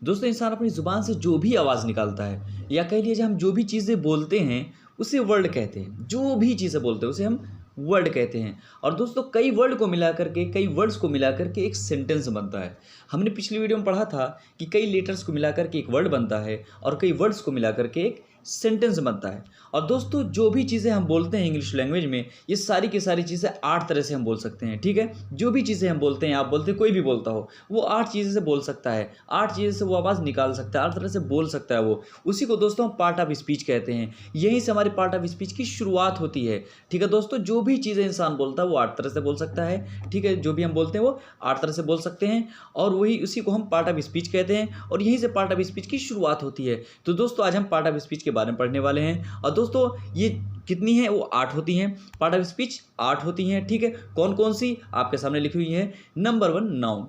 दोस्तों इंसान अपनी ज़ुबान से जो भी आवाज़ निकालता है या कह लीजिए हम जो भी चीज़ें बोलते हैं उसे वर्ड कहते हैं। जो भी चीज़ें बोलते हैं उसे हम वर्ड कहते हैं। और दोस्तों कई वर्ड को मिला करके, कई वर्ड्स को मिला करके एक सेंटेंस बनता है। हमने पिछली वीडियो में पढ़ा था कि कई लेटर्स को मिला करके एक वर्ड बनता है और कई वर्ड्स को मिला करके एक सेंटेंस बनता है। और दोस्तों जो भी चीज़ें हम बोलते हैं इंग्लिश लैंग्वेज में, ये सारी की सारी चीज़ें 8 तरह से हम बोल सकते हैं। ठीक है, जो भी चीज़ें हम बोलते हैं, आप बोलते हैं, कोई भी बोलता हो, वो 8 चीज़ें से बोल सकता है, 8 चीज़ें से वो आवाज़ निकाल सकता है, 8 तरह से बोल सकता है वो। उसी को दोस्तों हम पार्ट ऑफ स्पीच कहते हैं। यहीं से हमारी पार्ट ऑफ स्पीच की शुरुआत होती है। ठीक है दोस्तों, जो भी चीज़ें इंसान बोलता है वो 8 तरह से बोल सकता है। ठीक है, जो भी हम बोलते हैं वो 8 तरह से बोल सकते हैं और वही उसी को हम पार्ट ऑफ स्पीच कहते हैं और यहीं से पार्ट ऑफ स्पीच की शुरुआत होती है। तो दोस्तों आज हम पार्ट ऑफ स्पीच के बारे में पढ़ने वाले हैं। और दोस्तों ये कितनी है, वो 8 होती हैं। पार्ट ऑफ स्पीच 8 होती हैं। ठीक है, कौन कौन सी आपके सामने लिखी हुई है। Number 1 noun,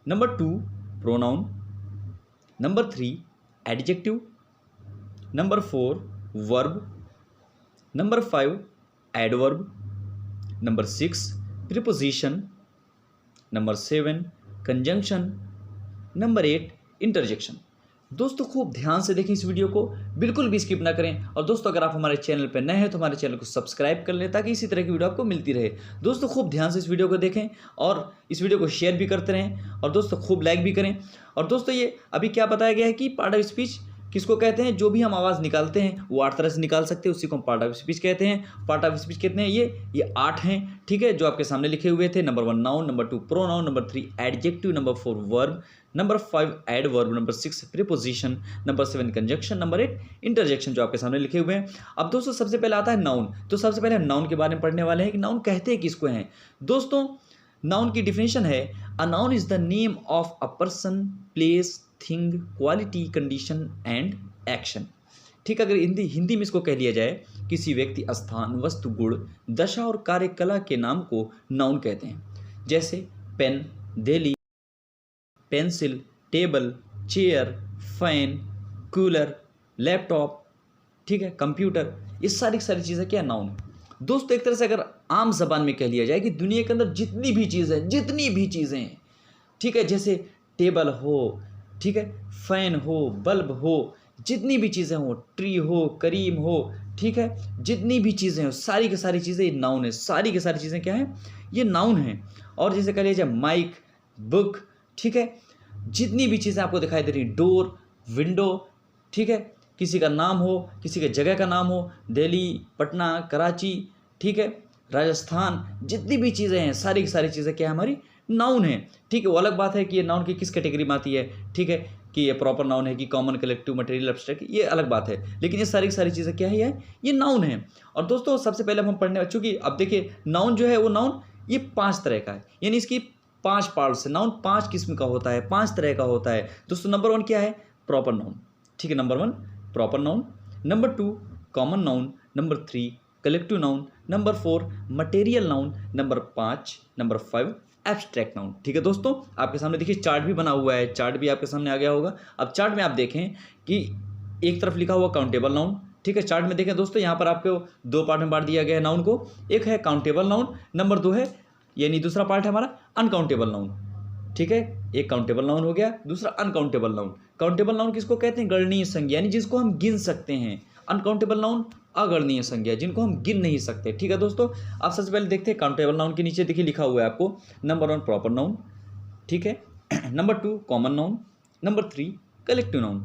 number 2 pronoun, number 3 adjective, number 4 verb, number 5 adverb, number 6 preposition, number 7 conjunction, number 8 interjection. दोस्तों खूब ध्यान से देखें इस वीडियो को, बिल्कुल भी स्किप ना करें। और दोस्तों अगर आप हमारे चैनल पर नए हैं तो हमारे चैनल को सब्सक्राइब कर लें ताकि इसी तरह की वीडियो आपको मिलती रहे। दोस्तों खूब ध्यान से इस वीडियो को देखें और इस वीडियो को शेयर भी करते रहें और दोस्तों खूब लाइक भी करें। और दोस्तों ये अभी क्या बताया गया है कि पार्ट ऑफ स्पीच किसको कहते हैं, जो भी हम आवाज़ निकालते हैं वो 8 तरह से निकाल सकते हैं, उसी को हम पार्ट ऑफ स्पीच कहते हैं। पार्ट ऑफ स्पीच कितने हैं, ये 8 हैं। ठीक है, जो आपके सामने लिखे हुए थे। Number 1 noun, number 2 pronoun, number 3 adjective, number 4 verb, number 5 adverb, number 6 preposition, number 7 conjunction, number 8 interjection, जो आपके सामने लिखे हुए हैं। अब दोस्तों सबसे पहले आता है नाउन। तो सबसे पहले हम नाउन के बारे में पढ़ने वाले हैं कि नाउन कहते हैं किसको हैं। दोस्तों नाउन की डिफिनेशन है, a noun is the name of a person, place, thing, quality, condition and action. ठीक, अगर हिंदी में इसको कह लिया जाए, किसी व्यक्ति, स्थान, वस्तु, गुण, दशा और कार्यकला के नाम को नाउन कहते हैं। जैसे पेन, देली, pencil, table, chair, fan, cooler, laptop, ठीक है, कंप्यूटर, ये सारी चीज़ें क्या नाउन है। दोस्तों एक तरह से अगर आम जबान में कह लिया जाए कि दुनिया के अंदर जितनी भी चीज़ें हैं, ठीक है, जैसे टेबल हो, ठीक है, फैन हो, बल्ब हो, जितनी भी चीज़ें हो, ट्री हो, करीम हो, ठीक है, जितनी भी चीज़ें हो, सारी की सारी चीज़ें ये नाउन है। सारी की सारी चीज़ें क्या हैं, ये नाउन हैं। और जैसे कह लीजिए माइक, बुक, ठीक है, जितनी भी चीज़ें आपको दिखाई दे रही, डोर, विंडो, ठीक है, किसी का नाम हो, किसी के जगह का नाम हो, दिल्ली, पटना, कराची, ठीक है, राजस्थान, जितनी भी चीज़ें हैं सारी की सारी चीज़ें क्या है, हमारी नाउन है। ठीक है, वो अलग बात है कि ये नाउन की किस कैटेगरी में आती है। ठीक है, कि ये प्रॉपर नाउन है कि कॉमन, कलेक्टिव, मटेरियल, एब्स्ट्रैक्ट, ये अलग बात है। लेकिन ये सारी की सारी चीज़ें क्या है, ये नाउन है। और दोस्तों सबसे पहले हम पढ़ने, चूँकि अब देखिए नाउन जो है वो नाउन ये 5 तरह का है, यानी इसकी 5 पार्ट्स है। नाउन 5 किस्म का होता है, 5 तरह का होता है। दोस्तों नंबर 1 क्या है, प्रॉपर नाउन। ठीक है, number 1 proper noun, number 2 common noun, number 3 collective noun, number 4 material noun, number 5 abstract noun. ठीक है दोस्तों, आपके सामने देखिए चार्ट भी बना हुआ है, चार्ट भी आपके सामने आ गया होगा। अब चार्ट में आप देखें कि एक तरफ लिखा हुआ काउंटेबल नाउन। ठीक है, चार्ट में देखें दोस्तों, यहाँ पर आपको 2 पार्ट में बांट दिया गया है नाउन को। एक है काउंटेबल नाउन, नंबर 2 है, यानी दूसरा पार्ट है हमारा अनकाउंटेबल नाउन। ठीक है, एक काउंटेबल नाउन हो गया, दूसरा अनकाउंटेबल नाउन। काउंटेबल नाउन किसको कहते हैं, गणनीय संज्ञा, यानी जिसको हम गिन सकते हैं। अनकाउंटेबल नाउन अगणनीय संज्ञा, जिनको हम गिन नहीं सकते। ठीक है दोस्तों, आप सबसे पहले देखते हैं काउंटेबल नाउन के नीचे देखिए लिखा हुआ है आपको नंबर 1 प्रॉपर नाउन, ठीक है, number 2 common noun, number 3 collective noun.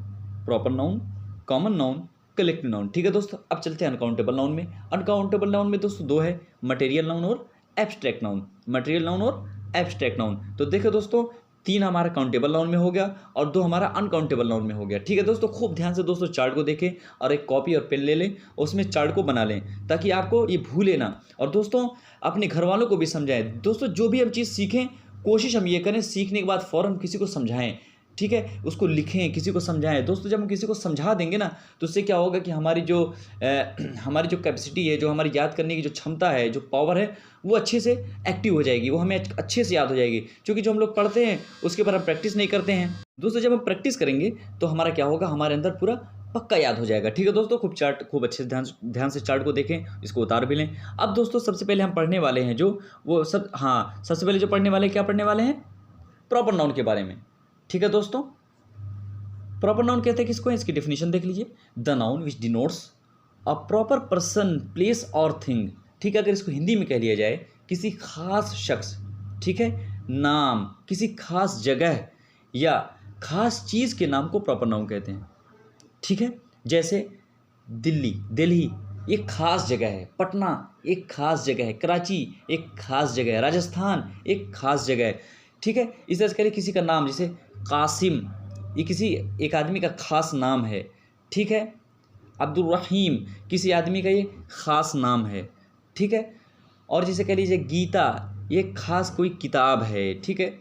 Proper noun, common noun, collective noun. ठीक है दोस्तों, अब चलते हैं अनकाउंटेबल नाउन में। अनकाउंटेबल नाउन में दोस्तों 2 है, मटेरियल नाउन और एब्स्ट्रैक्ट नाउन। मटेरियल नाउन और एब्स्ट्रैक्ट नाउन। तो देखो दोस्तों 3 हमारा काउंटेबल नाउन में हो गया और 2 हमारा अनकाउंटेबल नाउन में हो गया। ठीक है दोस्तों, खूब ध्यान से दोस्तों चार्ट को देखें और एक कॉपी और पेन ले लें, उसमें चार्ट को बना लें ताकि आपको ये भूले ना। और दोस्तों अपने घर वालों को भी समझाएं। दोस्तों जो भी हम चीज़ सीखें, कोशिश हम ये करें सीखने के बाद फ़ौरन किसी को समझाएं। ठीक है, उसको लिखें, किसी को समझाएं। दोस्तों जब हम किसी को समझा देंगे ना, तो उससे क्या होगा कि हमारी जो कैपेसिटी है, जो हमारी याद करने की जो क्षमता है, जो पावर है, वो अच्छे से एक्टिव हो जाएगी, वो हमें अच्छे से याद हो जाएगी। क्योंकि जो हम लोग पढ़ते हैं उसके ऊपर हम प्रैक्टिस नहीं करते हैं। दोस्तों जब हम प्रैक्टिस करेंगे तो हमारा क्या होगा, हमारे अंदर पूरा पक्का याद हो जाएगा। ठीक है दोस्तों, खूब अच्छे से ध्यान से चार्ट को देखें, इसको उतार भी लें। अब दोस्तों सबसे पहले हम पढ़ने वाले हैं सबसे पहले जो पढ़ने वाले क्या पढ़ने वाले हैं, प्रॉपर नाउन के बारे में। ठीक है दोस्तों, प्रॉपर नाउन कहते हैं किसको है, इसकी डेफिनेशन देख लीजिए। The noun which denotes a proper person, place और थिंग। ठीक है, अगर इसको हिंदी में कह लिया जाए किसी खास शख्स, ठीक है, नाम, किसी खास जगह या खास चीज़ के नाम को प्रॉपर नाउन कहते हैं। ठीक है, जैसे दिल्ली एक खास जगह है, पटना एक खास जगह है, कराची एक खास जगह है, राजस्थान एक खास जगह है। ठीक है, इस तरह से करिए किसी का नाम, जैसे कासिम, ये किसी एक आदमी का खास नाम है। ठीक है, अब्दुल रहीम किसी आदमी का ये खास नाम है। ठीक है, और जैसे कह लीजिए गीता, ये खास कोई किताब है। ठीक है,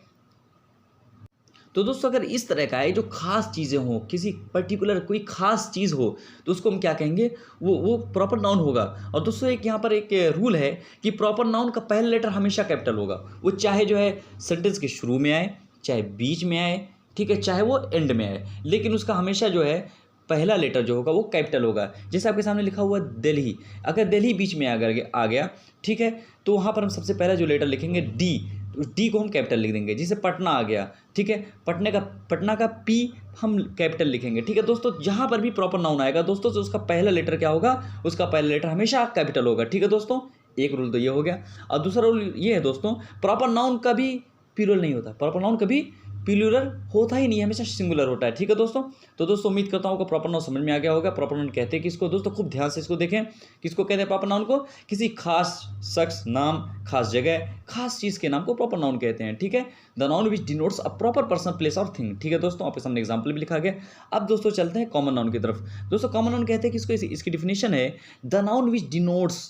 तो दोस्तों अगर इस तरह का है जो खास चीज़ें हों, किसी पर्टिकुलर कोई खास चीज़ हो, तो उसको हम क्या कहेंगे, वो प्रॉपर नाउन होगा। और दोस्तों एक यहाँ पर एक रूल है कि प्रॉपर नाउन का पहला लेटर हमेशा कैपिटल होगा, वो चाहे जो है सेंटेंस के शुरू में आए, चाहे बीच में आए, ठीक है, चाहे वो एंड में आए, लेकिन उसका हमेशा जो है पहला लेटर जो होगा वो कैपिटल होगा। जैसे आपके सामने लिखा हुआ दिल्ली, अगर दिल्ली बीच में आ गया, ठीक है, तो वहाँ पर हम सबसे पहला जो लेटर लिखेंगे डी, उस डी को हम कैपिटल लिख देंगे। जैसे पटना आ गया, ठीक है, पटना का पी हम कैपिटल लिखेंगे। ठीक है दोस्तों, जहाँ पर भी प्रॉपर नाउन आएगा दोस्तों, तो उसका पहला लेटर क्या होगा, उसका पहला लेटर हमेशा कैपिटल होगा। ठीक है दोस्तों, एक रूल तो ये हो गया। और दूसरा रूल ये है दोस्तों, प्रॉपर नाउन कभी प्लूरल नहीं होता, प्रॉपर नाउन कभी प्लूरल होता ही नहीं है, हमेशा सिंगुलर होता है। ठीक है दोस्तों, तो दोस्तों उम्मीद करता हूँ कि प्रॉपर नाउन समझ में आ गया होगा। प्रॉपर नाउन कहते हैं किसको दोस्तों, खूब ध्यान से इसको देखें, किसको कहते हैं प्रॉपर नाउन को, किसी खास शख्स, नाम, खास जगह, खास चीज़ के नाम को प्रॉपर नाउन कहते हैं। ठीक है, the noun which denotes a proper person, place और थिंग। ठीक है दोस्तों, आपके सामने एग्जाम्पल भी लिखा गया। अब दोस्तों चलते हैं कॉमन नाउन की तरफ। दोस्तों कॉमन नाउन कहते हैं किसको, इसकी डिफिनेशन है the noun which denotes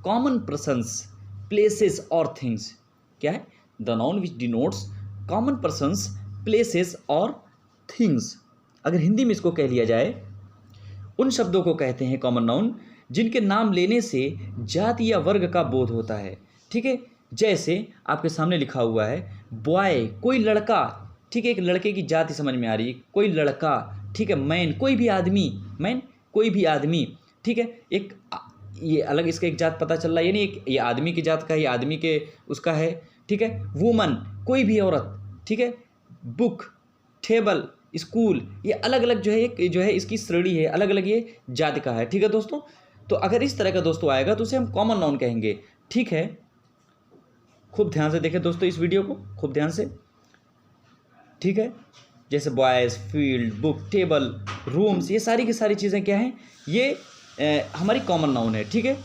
common persons, places और थिंग्स। क्या है, the noun which denotes common persons, places और थिंग्स। अगर हिंदी में इसको कह लिया जाए, उन शब्दों को कहते हैं कॉमन नाउन जिनके नाम लेने से जाति या वर्ग का बोध होता है। ठीक है, जैसे आपके सामने लिखा हुआ है बॉय, कोई लड़का, ठीक है, एक लड़के की जाति समझ में आ रही है, कोई लड़का। ठीक है, मैन, कोई भी आदमी, मैन कोई भी आदमी। ठीक है, एक ये अलग इसका एक जात पता चल रहा है, यानी एक ये आदमी की जात का, ये आदमी के उसका है। ठीक है, वुमन, कोई भी औरत। ठीक है, बुक, टेबल, स्कूल, ये अलग अलग जो है, एक जो है इसकी श्रेणी है, अलग अलग ये जाति का है। ठीक है दोस्तों, तो अगर इस तरह का दोस्तों आएगा तो उसे हम कॉमन नाउन कहेंगे। ठीक है, खूब ध्यान से देखें दोस्तों इस वीडियो को, खूब ध्यान से। ठीक है, जैसे boys, field, book, table, rooms, ये सारी की सारी चीज़ें क्या हैं, ये हमारी कॉमन नाउन है। ठीक है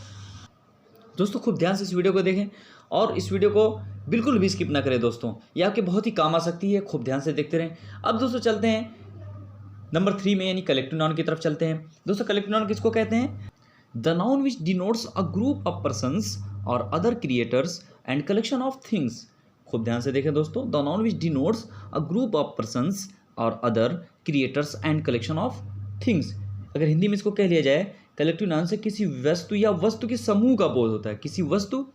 दोस्तों, खूब ध्यान से इस वीडियो को देखें और इस वीडियो को बिल्कुल भी स्किप ना करें दोस्तों, ये आपके बहुत ही काम आ सकती है, खूब ध्यान से देखते रहें। अब दोस्तों चलते हैं नंबर 3 में, यानी कलेक्टिव नाउन की तरफ चलते हैं। दोस्तों कलेक्टिव नाउन किसको कहते हैं, the noun which denotes a group of persons or other creators and collection of things. खूब ध्यान से देखें दोस्तों, the noun which denotes a group of persons or other creators and collection of things. अगर हिंदी में इसको कह लिया जाए, कलेक्टिव नाउन से किसी वस्तु या वस्तु के समूह का बोध होता है, किसी वस्तु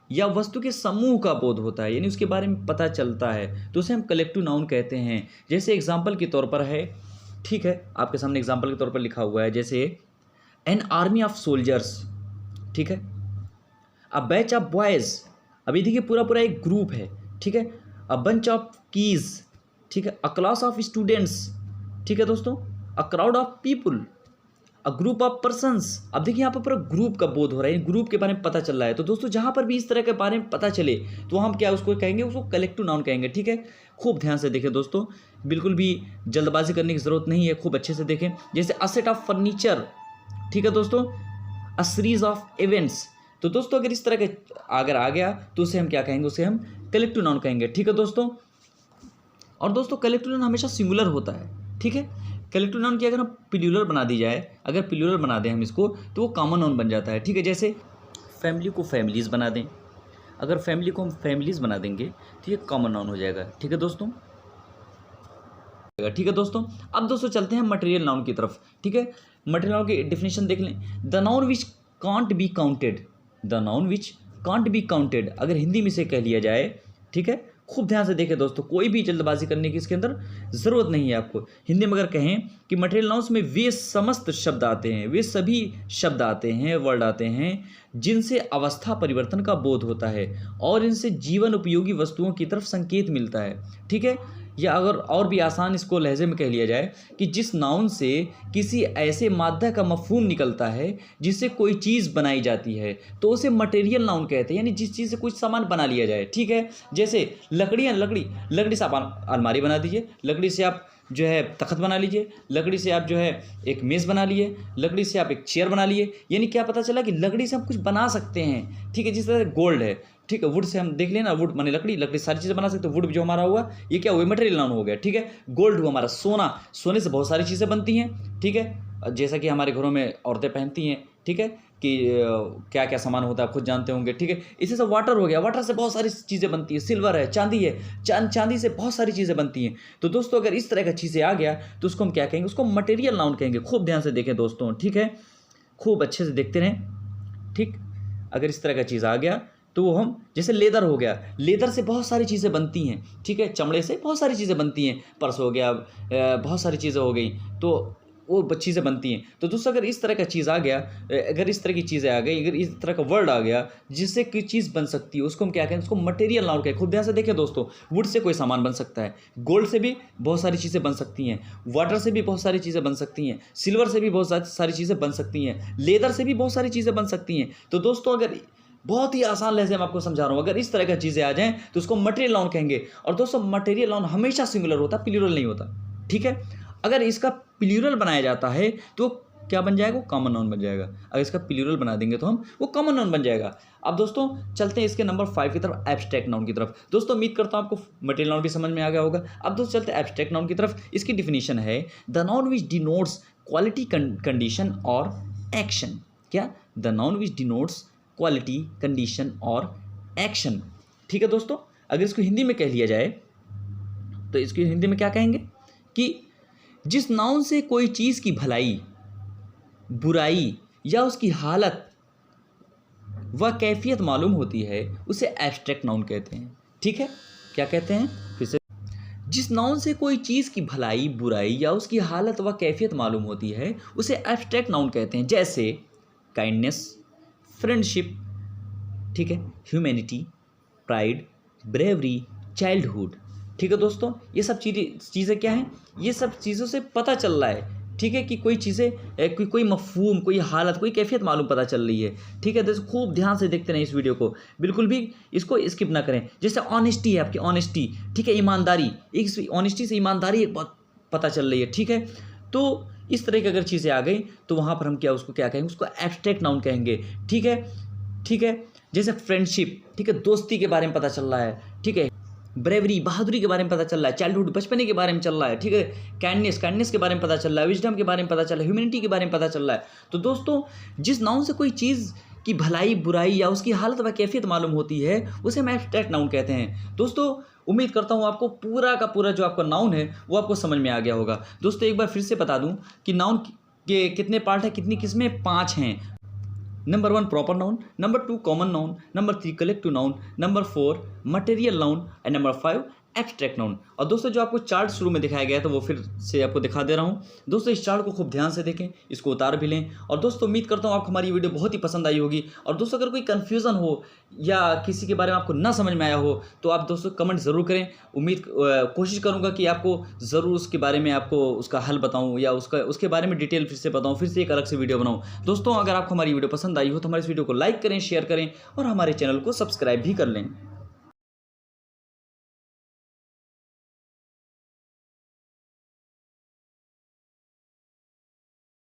या वस्तु के समूह का बोध होता है, यानी उसके बारे में पता चलता है, तो उसे हम कलेक्टिव नाउन कहते हैं। जैसे एग्जाम्पल के तौर पर है, ठीक है, आपके सामने एग्जाम्पल के तौर पर लिखा हुआ है, जैसे एन आर्मी ऑफ सोल्जर्स। ठीक है, अ बैच ऑफ बॉयज़, अभी देखिए पूरा एक ग्रुप है। ठीक है, अ बंच ऑफ कीज। ठीक है, अ क्लास ऑफ स्टूडेंट्स। ठीक है दोस्तों, a crowd of people, a group of persons. अब देखिए यहाँ पर पूरा ग्रुप का बोध हो रहा है, ग्रुप के बारे में पता चल रहा है। तो दोस्तों जहाँ पर भी इस तरह के बारे में पता चले तो हम क्या उसको कहेंगे, उसको कलेक्टिव नाउन कहेंगे। ठीक है, खूब ध्यान से देखें दोस्तों, बिल्कुल भी जल्दबाजी करने की ज़रूरत नहीं है, खूब अच्छे से देखें। जैसे अ सेट ऑफ फर्नीचर। ठीक है दोस्तों, अ सीरीज ऑफ इवेंट्स। तो दोस्तों अगर इस तरह के अगर आ गया तो उसे हम क्या कहेंगे, उसे हम कलेक्टिव नाउन कहेंगे। ठीक है दोस्तों, और दोस्तों कलेक्टिव नाउन हमेशा सिंगुलर होता है। ठीक है, कलेक्टिव नाउन की अगर हम प्लूरल बना दी जाए, अगर प्लूरल बना दें हम इसको, तो वो कॉमन नाउन बन जाता है। ठीक है, जैसे फैमिली को फैमिलीज़ बना दें, अगर फैमिली को हम फैमिलीज़ बना देंगे तो ये कॉमन नाउन हो जाएगा। ठीक है दोस्तों, ठीक है दोस्तों, अब दोस्तों चलते हैं मटेरियल नाउन की तरफ। ठीक है, मटेरियल नाउन की डेफिनेशन देख लें, the noun which can't be counted, the noun which can't be counted. अगर हिंदी में से कह लिया जाए, ठीक है, खूब ध्यान से देखें दोस्तों, कोई भी जल्दबाजी करने की इसके अंदर ज़रूरत नहीं है आपको। हिंदी में अगर कहें कि मटेरियल नाउन्स में वे समस्त शब्द आते हैं, वे सभी शब्द आते हैं, वर्ड आते हैं जिनसे अवस्था परिवर्तन का बोध होता है और इनसे जीवन उपयोगी वस्तुओं की तरफ संकेत मिलता है। ठीक है, या अगर और भी आसान इसको लहजे में कह लिया जाए कि जिस नाउन से किसी ऐसे मादा का मफहूम निकलता है जिससे कोई चीज़ बनाई जाती है तो उसे मटेरियल नाउन कहते हैं, यानी जिस चीज़ से कुछ सामान बना लिया जाए। ठीक है, जैसे लकड़ी से आप अलमारी बना दीजिए, लकड़ी से आप जो है तख्त बना लीजिए, लकड़ी से आप जो है एक मेज़ बना लिए, लकड़ी से आप एक चेयर बना लिए। यानी क्या पता चला कि लकड़ी से हम कुछ बना सकते हैं। ठीक है, जिस तरह गोल्ड है, ठीक है, वुड से हम देख लेना, वुड माने लकड़ी सारी चीज़ें बना सकते हैं। वुड जो हमारा हुआ ये क्या हुआ, मटेरियल नाउन हो गया। ठीक है, गोल्ड हुआ हमारा सोना, सोने से बहुत सारी चीज़ें बनती हैं। ठीक है, जैसा कि हमारे घरों में औरतें पहनती हैं। ठीक है, कि क्या क्या सामान होता है आप खुद जानते होंगे। ठीक है, इसी से वाटर हो गया, वाटर से बहुत सारी चीज़ें बनती है। सिल्वर है, चांदी है, चांदी से बहुत सारी चीज़ें बनती हैं। तो दोस्तों अगर इस तरह का चीज़ें आ गया तो उसको हम क्या कहेंगे, उसको मटेरियल नाउन कहेंगे। खूब ध्यान से देखें दोस्तों, ठीक है, खूब अच्छे से देखते रहें। ठीक, अगर इस तरह का चीज़ आ गया तो वो हम, जैसे लेदर हो गया, लेदर से बहुत सारी चीज़ें बनती हैं। ठीक है, चमड़े से बहुत सारी चीज़ें बनती हैं, पर्स हो गया, बहुत सारी चीज़ें हो गई, तो वो चीज़ें बनती हैं। तो दोस्तों अगर इस तरह का चीज़ आ गया, अगर इस तरह की चीज़ें आ गई, अगर इस तरह का वर्ड आ गया जिससे कोई चीज़ बन सकती है, उसको हम क्या कहें, उसको मटेरियल नाउन कहें। खुद ध्यान से देखें दोस्तों, वुड से कोई सामान बन सकता है, गोल्ड से भी बहुत सारी चीज़ें बन सकती हैं, वाटर से भी बहुत सारी चीज़ें बन सकती हैं, सिल्वर से भी बहुत सारी चीज़ें बन सकती हैं, लेदर से भी बहुत सारी चीज़ें बन सकती हैं। तो दोस्तों अगर बहुत ही आसान लहजे में आपको समझा रहा हूँ, अगर इस तरह की चीज़ें आ जाएं तो उसको मटेरियल नाउन कहेंगे। और दोस्तों मटेरियल नाउन हमेशा सिंगुलर होता है, प्लूरल नहीं होता। ठीक है, अगर इसका प्लूरल बनाया जाता है तो क्या बन जाएगा, वो कॉमन नाउन बन जाएगा। अगर इसका प्लूरल बना देंगे तो हम वो कॉमन नाउन बन जाएगा। अब दोस्तों चलते हैं इसके नंबर 5 की तरफ, एब्स्ट्रैक्ट नाउन की तरफ। दोस्तों उम्मीद करता हूँ आपको मटेरियल नाउन भी समझ में आ गया होगा। अब दोस्तों चलते हैं एब्स्ट्रैक्ट नाउन की तरफ। इसकी डिफिनीशन है the noun which denotes quality, condition और एक्शन। क्या, the noun which denotes quality, condition और एक्शन। ठीक है दोस्तों, अगर इसको हिंदी में कह लिया जाए तो इसको हिंदी में क्या कहेंगे कि जिस नाउन से कोई चीज़ की भलाई, बुराई या उसकी हालत व कैफियत मालूम होती है उसे एब्स्ट्रैक्ट नाउन कहते हैं। ठीक है, क्या कहते हैं, फिर से, जिस नाउन से कोई चीज़ की भलाई, बुराई या उसकी हालत व कैफियत मालूम होती है उसे एब्स्ट्रैक्ट नाउन कहते हैं। जैसे काइंडनेस, फ्रेंडशिप, ठीक है, ह्यूमैनिटी, प्राइड, ब्रेवरी, चाइल्डहुड। ठीक है दोस्तों, ये सब चीज़ें क्या हैं, ये सब चीज़ों से पता चल रहा है। ठीक है, कि कोई चीज़ें, कोई मफहूम, कोई हालत, कोई कैफियत मालूम पता चल रही है। ठीक है, दोस्तों खूब ध्यान से देखते रहें इस वीडियो को, बिल्कुल भी इसको स्किप ना करें। जैसे ऑनेस्टी है, आपकी ऑनेस्टी, ठीक है, ईमानदारी, एक ऑनेस्टी से ईमानदारी एक बात पता चल रही है। ठीक है, तो इस तरह की अगर चीज़ें आ गई तो वहाँ पर हम क्या, उसको क्या कहेंगे, उसको एब्स्ट्रैक्ट नाउन कहेंगे। ठीक है, ठीक है, जैसे फ्रेंडशिप, ठीक है, दोस्ती के बारे में पता चल रहा है। ठीक है, ब्रेवरी, बहादुरी के बारे में पता चल रहा है, चाइल्डहुड, बचपने के बारे में चल रहा है। ठीक है, काइंडनेस के बारे में पता चल रहा है, विजडम के बारे में पता चल रहा है, ह्यूमैनिटी के बारे में पता चल रहा है। तो दोस्तों जिस नाउन से कोई चीज़ की भलाई, बुराई या उसकी हालत व कैफियत मालूम होती है उसे हम एब्स्ट्रैक्ट नाउन कहते हैं। दोस्तों उम्मीद करता हूँ आपको पूरा का पूरा जो आपका नाउन है वो आपको समझ में आ गया होगा। दोस्तों एक बार फिर से बता दूँ कि नाउन के कितने पार्ट हैं, कितनी किस्में, 5 हैं। Number 1 proper noun, number 2 common noun, number 3 collective noun, number 4 material noun and number 5 abstract noun. और दोस्तों जो आपको चार्ट शुरू में दिखाया गया है तो वो फिर से आपको दिखा दे रहा हूँ। दोस्तों इस चार्ट को खूब ध्यान से देखें, इसको उतार भी लें। और दोस्तों उम्मीद करता हूँ आपको हमारी वीडियो बहुत ही पसंद आई होगी। और दोस्तों अगर कोई कन्फ्यूज़न हो या किसी के बारे में आपको ना समझ में आया हो तो आप दोस्तों कमेंट ज़रूर करें। कोशिश करूँगा कि आपको ज़रूर उसके बारे में आपको उसका हल बताऊँ या उसके बारे में डिटेल फिर से बताऊँ, फिर से एक अलग से वीडियो बनाऊँ। दोस्तों अगर आपको हमारी वीडियो पसंद आई हो तो हमारे इस वीडियो को लाइक करें, शेयर करें और हमारे चैनल को सब्सक्राइब भी कर लें।